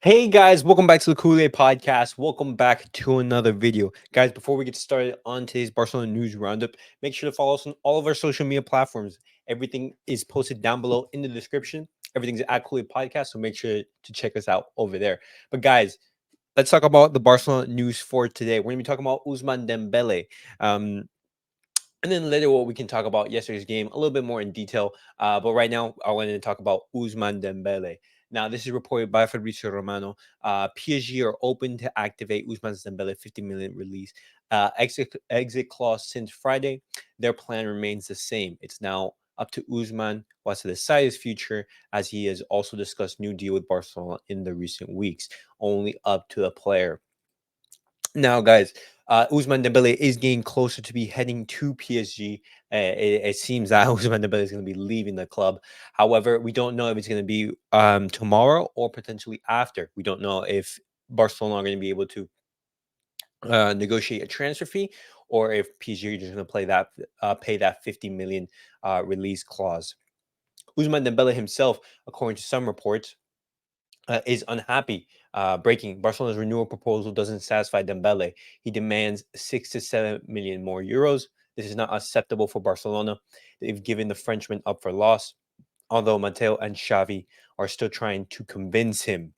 Hey guys, welcome back to the Kool-Aid Podcast. Welcome back to another video. Guys, before we get started on today's Barcelona News Roundup, make sure to follow us on all of our social media platforms. Everything is posted down below in the description. Everything's at Kool-Aid Podcast, so make sure to check us out over there. But guys, let's talk about the Barcelona news for today. We're going to be talking about Ousmane Dembele. And then later, what we can talk about yesterday's game a little bit more in detail. But right now, I wanted to talk about Ousmane Dembele. Now, this is reported by Fabrizio Romano. PSG are open to activate Ousmane Dembele 50 million release exit clause since Friday. Their plan remains the same. It's now up to Ousmane wants to decide his future, as he has also discussed new deal with Barcelona in the recent weeks. Only up to the player. Now, guys, Ousmane Dembele is getting closer to be heading to PSG. It seems that Ousmane Dembele is going to be leaving the club. However, we don't know if it's going to be tomorrow or potentially after. We don't know if Barcelona are going to be able to negotiate a transfer fee, or if PSG are just going to pay that 50 million release clause. Ousmane Dembele himself, according to some reports, is unhappy. Breaking Barcelona's renewal proposal doesn't satisfy Dembele. He demands 6 to 7 million more euros. This is not acceptable for Barcelona. They've given the Frenchman up for loss, although Mateo and Xavi are still trying to convince him.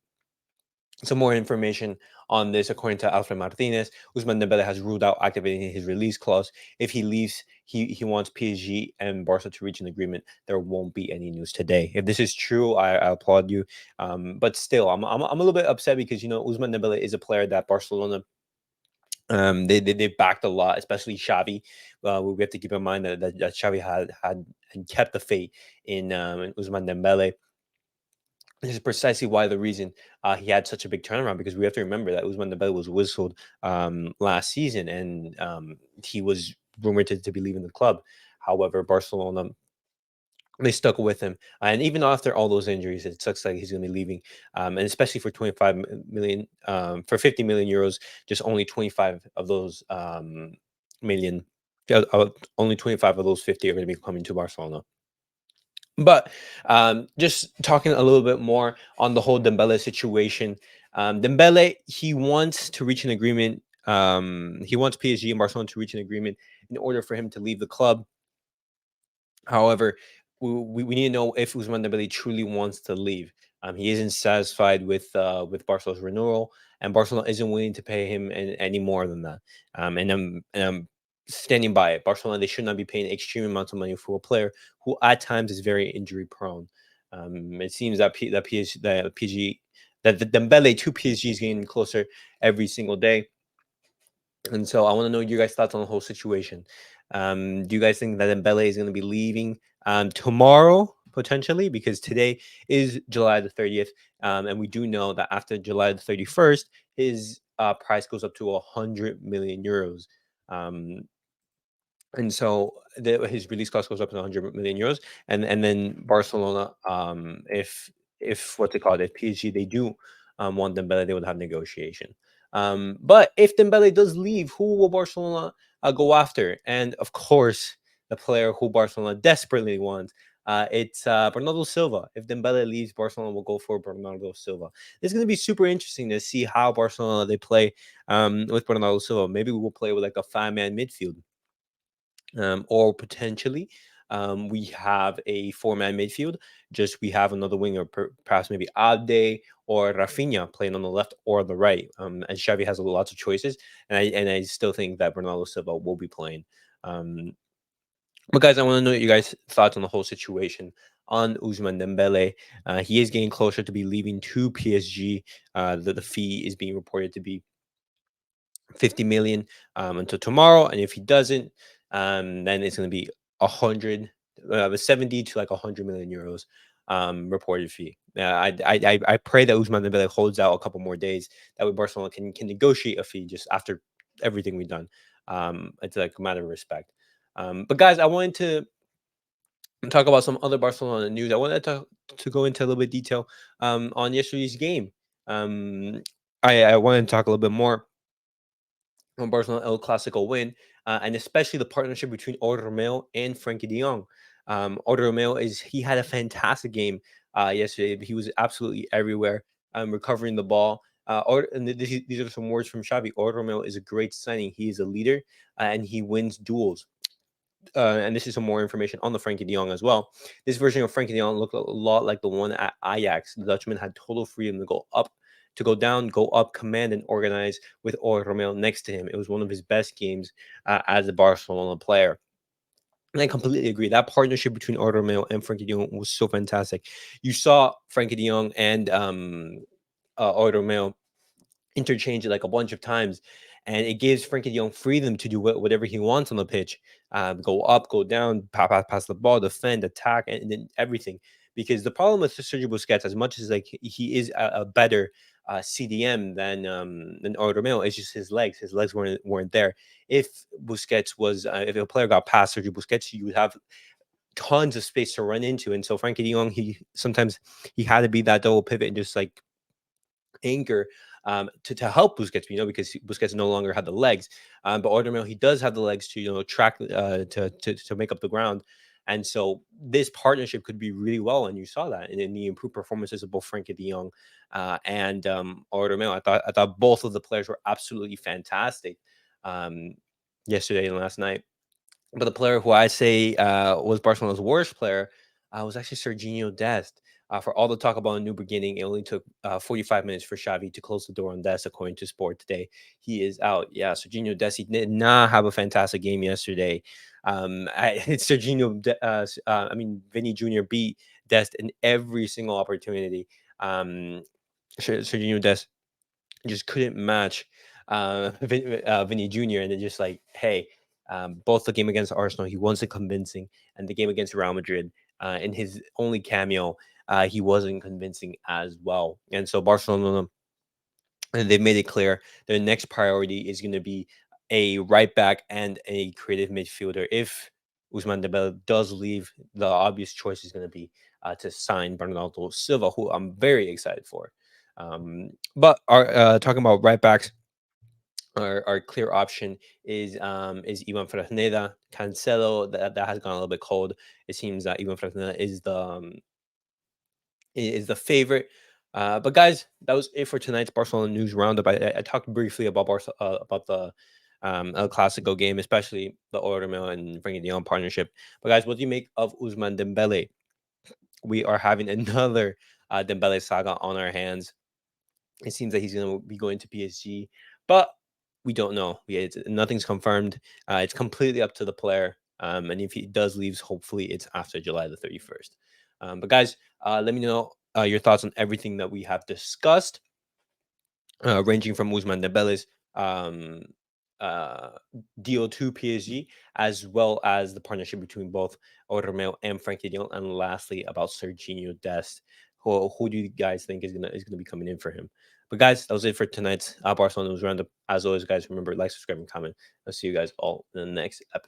Some more information on this, according to Alfred Martinez, Ousmane Dembele has ruled out activating his release clause. If he leaves, he wants PSG and Barca to reach an agreement. There won't be any news today. If this is true, I applaud you. But still, I'm a little bit upset because Ousmane Dembele is a player that Barcelona they backed a lot, especially Xavi. We have to keep in mind that Xavi had and kept the faith in Ousmane Dembele. This is precisely why the reason he had such a big turnaround, because we have to remember that Ousmane Dembele was whistled last season, and he was rumored to be leaving the club. However, Barcelona, they stuck with him, and even after all those injuries, it sucks like he's going to be leaving, and especially for 25 million, for 50 million euros, just only 25 of those million, only 25 of those 50 are going to be coming to Barcelona. But just talking a little bit more on the whole Dembele situation, Dembele, he wants to reach an agreement. He wants PSG and Barcelona to reach an agreement in order for him to leave the club. However, we need to know if Ousmane Dembele truly wants to leave. He isn't satisfied with Barcelona's renewal, and Barcelona isn't willing to pay him any more than that. And I'm standing by it. Barcelona, they should not be paying extreme amounts of money for a player who at times is very injury prone. It seems that PG that the Dembele to PSG is getting closer every single day. And so I want to know your guys' thoughts on the whole situation. Do you guys think that Dembele is going to be leaving tomorrow potentially? Because today is July the 30th, and we do know that after July the 31st, his price goes up to 100 million euros. Um, and so his release cost goes up to 100 million euros, and then Barcelona, if what's it called, if PSG they do want Dembele, they would have negotiation. But if Dembele does leave, who will Barcelona go after? And of course, the player who Barcelona desperately wants. It's Bernardo Silva. If Dembele leaves, Barcelona will go for Bernardo Silva. It's going to be super interesting to see how Barcelona they play with Bernardo Silva. Maybe we will play with like a five-man midfield, or potentially we have a four-man midfield. Just we have another winger, perhaps maybe Abde or Rafinha playing on the left or the right. And Xavi has lots of choices, and I still think that Bernardo Silva will be playing. Um, but guys, I want to know your guys' thoughts on the whole situation on Ousmane Dembele. He is getting closer to be leaving to PSG. The fee is being reported to be 50 million until tomorrow, and if he doesn't, then it's going to be 70 to like 100 million euros reported fee. I pray that Usman Dembele holds out a couple more days. That way Barcelona can negotiate a fee just after everything we've done. It's like a matter of respect. But guys, I wanted to talk about some other Barcelona news. I wanted to go into a little bit detail on yesterday's game. um I wanted to talk a little bit more on Barcelona El Clasico win, and especially the partnership between Romeu and Frenkie de Jong. Romeu he had a fantastic game yesterday. He was absolutely everywhere. recovering the ball. These are some words from Xavi. Romeu is a great signing. He is a leader, and he wins duels. And this is some more information on the Frenkie de Jong as well. This version of Frenkie de Jong looked a lot like the one at Ajax. The Dutchman had total freedom to go up, to go down, go up, command, and organize with Romeu next to him. It was one of his best games as a Barcelona player. And I completely agree. That partnership between Romeu and Frenkie de Jong was so fantastic. You saw Frenkie de Jong and Romeu interchange it like a bunch of times, and it gives Frenkie de Jong freedom to do whatever he wants on the pitch, go up, go down, pass the ball, defend, attack, and then everything. Because the problem with Sergio Busquets, as much as like he is a better CDM than Romeo, is just his legs. His legs weren't there. If Busquets was, if a player got past Sergio Busquets, you would have tons of space to run into. And so Frenkie de Jong, he sometimes he had to be that double pivot and just like anchor to help Busquets, because Busquets no longer had the legs. But Ordomel, he does have the legs to, track to make up the ground. And so this partnership could be really well, and you saw that in the improved performances of both Frenkie de Jong and Ordomel. I thought both of the players were absolutely fantastic yesterday and last night. But the player who I say was Barcelona's worst player was actually Serginho Dest. For all the talk about a new beginning, it only took 45 minutes for Xavi to close the door on Dest, according to Sport today. He is out. Yeah, Serginho Dest, he did not have a fantastic game yesterday. Vinny Jr. beat Dest in every single opportunity. Serginho Dest just couldn't match Vinny Jr. And then just like, hey, both the game against Arsenal, he wasn't convincing, and the game against Real Madrid, in his only cameo, he wasn't convincing as well. And so Barcelona, and they've made it clear their next priority is going to be a right back and a creative midfielder. If Ousmane Dembele does leave, the obvious choice is going to be to sign Bernardo Silva, who I'm very excited for. But talking about right backs, our clear option is Ivan Fresneda. Cancelo, that has gone a little bit cold. It seems that Ivan Fresneda is the favorite. But guys, that was it for tonight's Barcelona news roundup. I talked briefly about about the El Clasico game, especially the Ormel and Frenkie de Jong partnership. But guys, what do you make of Ousmane Dembele? We are having another Dembele saga on our hands. It seems that he's going to be going to PSG, but we don't know. Nothing's confirmed. It's completely up to the player. And if he does leave, hopefully it's after July the 31st. But guys, let me know your thoughts on everything that we have discussed, ranging from Ousmane Dembele's um, uh, deal to PSG, as well as the partnership between both Romeu and Frenkie de Jong, and lastly about Serginho Dest. Who do you guys think is gonna be coming in for him? But guys, that was it for tonight's Barcelona News Roundup. As always, guys, remember, like, subscribe, and comment. I'll see you guys all in the next episode.